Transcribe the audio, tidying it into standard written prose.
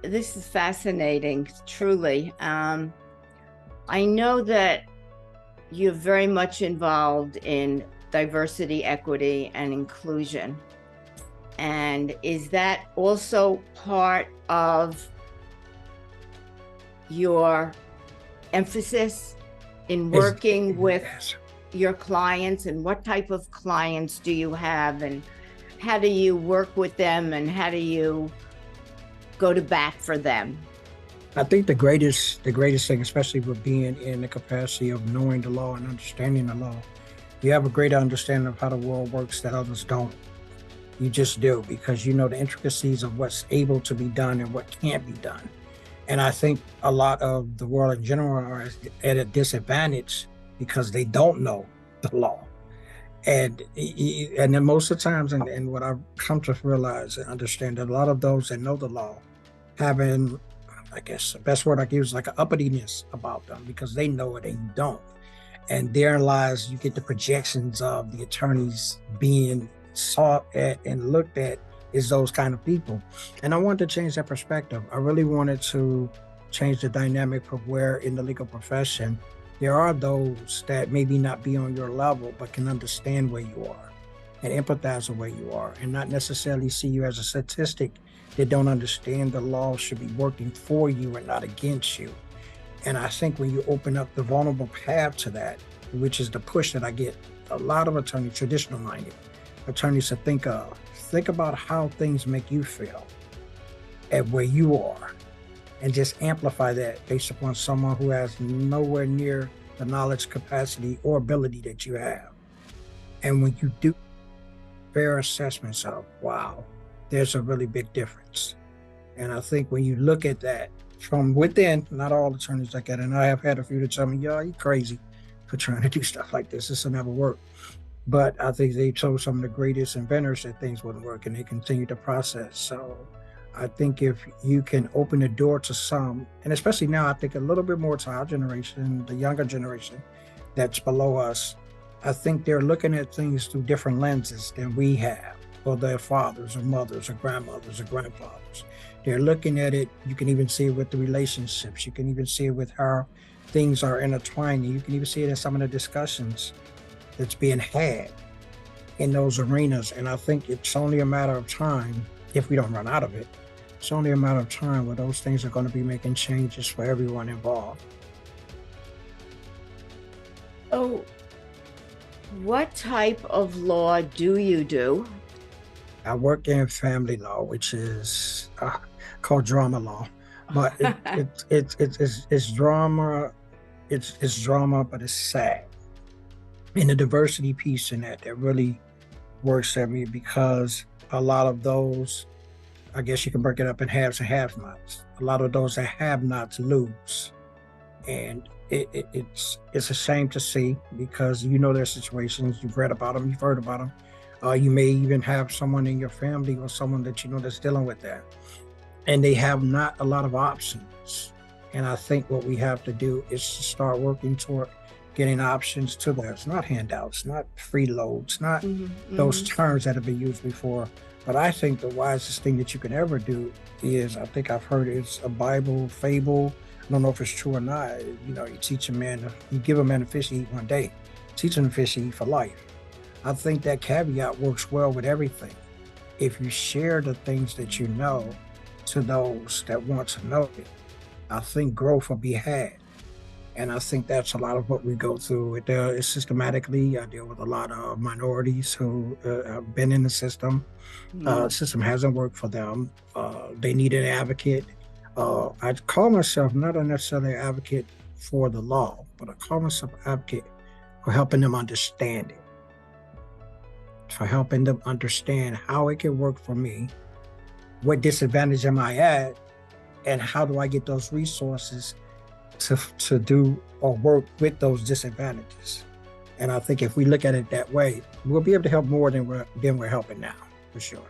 This is fascinating, truly. I know that you're very much involved in diversity, equity, and inclusion. And is that also part of your emphasis in Is working with yes. your clients? And what type of clients do you have? And how do you work with them? And how do you go to bat for them? I think the greatest thing, especially with being in the capacity of knowing the law and understanding the law, you have a greater understanding of how the world works that others don't. You just do because you know the intricacies of what's able to be done and what can't be done. And I think a lot of the world in general are at a disadvantage because they don't know the law. And then most of the times, and what I've come to realize and understand that a lot of those that know the law having, I guess the best word I can use is like an uppityness about them because they know it and you don't. And therein lies you get the projections of the attorneys being sought at and looked at is those kind of people. And I wanted to change that perspective. I really wanted to change the dynamic of where in the legal profession there are those that maybe not be on your level but can understand where you are and empathize with where you are and not necessarily see you as a statistic that don't understand the law should be working for you and not against you. And I think when you open up the vulnerable path to that, which is the push that I get a lot of attorneys, traditional minded attorneys to think of, think about how things make you feel at where you are and just amplify that based upon someone who has nowhere near the knowledge, capacity, or ability that you have. And when you do fair assessments of, wow, there's a really big difference. And I think when you look at that from within, not all attorneys like that, and I have had a few to tell me, "Yeah, you crazy for trying to do stuff like this. This will never work." But I think they told some of the greatest inventors that things wouldn't work and they continue to process. So I think if you can open the door to some, and especially now, I think a little bit more to our generation, the younger generation that's below us, I think they're looking at things through different lenses than we have, or their fathers or mothers or grandmothers or grandfathers. They're looking at it, you can even see it with the relationships, you can even see it with how things are intertwining, you can even see it in some of the discussions that's being had in those arenas. And I think it's only a matter of time, if we don't run out of it, it's only a matter of time where those things are going to be making changes for everyone involved. Oh, what type of law do you do? I work in family law, which is called drama law, but it's drama. It's drama, but it's sad. And the diversity piece in that really works at me because a lot of those, I guess you can break it up in haves and have-nots. A lot of those that have-nots lose, and it's a shame to see because you know their situations, you've read about them, you've heard about them. You may even have someone in your family or someone that you know that's dealing with that, and they have not a lot of options. And I think what we have to do is to start working toward getting options to those, not handouts, not freeloads, not Mhm, those mhm. terms that have been used before. But I think the wisest thing that you can ever do is, I think I've heard it's a Bible fable. I don't know if it's true or not. You know, you teach a man, you give a man a fish to eat one day, teach him a fish to eat for life. I think that caveat works well with everything. If you share the things that you know to those that want to know it, I think growth will be had. And I think that's a lot of what we go through. Systematically, I deal with a lot of minorities who have been in the system. Mm. System hasn't worked for them. They need an advocate. I call myself not a necessarily an advocate for the law, but I call myself an advocate for helping them understand it, for helping them understand how it can work for me, what disadvantage am I at, and how do I get those resources to do or work with those disadvantages. And I think if we look at it that way, we'll be able to help more than we're helping now, for sure.